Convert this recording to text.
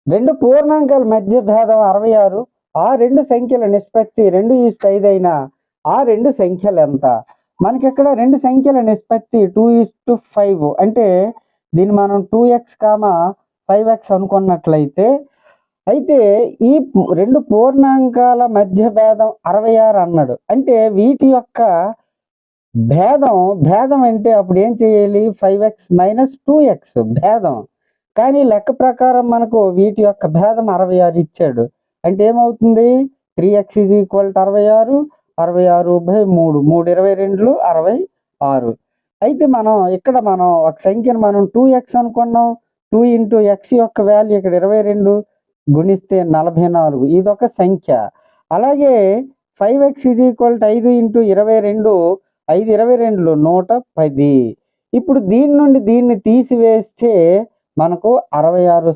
రెండు పూర్ణాంకాల మధ్య భేదం 66. ఆ రెండు సంఖ్యల నిష్పత్తి 2:5 అయినా ఆ రెండు సంఖ్యలు ఎంత? మనకి ఇక్కడ రెండు సంఖ్యల నిష్పత్తి 2:5. అంటే దీన్ని మనం 2x, 5x అనుకున్నట్లయితే, అయితే ఈ రెండు పూర్ణాంకాల మధ్య భేదం 66 అన్నాడు. అంటే వీటి యొక్క భేదం అంటే అప్పుడు ఏం చేయాలి? 5x - 2x భేదం. కానీ లెక్క ప్రకారం మనకు వీటి యొక్క భేదం 66 ఇచ్చాడు. అంటే ఏమవుతుంది? 3x = 66, 66/3, 3 22 66. అయితే ఇక్కడ మనం ఒక సంఖ్యను మనం 2x అనుకున్నాం. 2 × x యొక్క వాల్యూ ఇక్కడ 22 గుణిస్తే 44. ఇదొక సంఖ్య. అలాగే 5x = 5 × 22, 5 22 110. ఇప్పుడు దీని నుండి దీన్ని తీసివేస్తే మనకు 66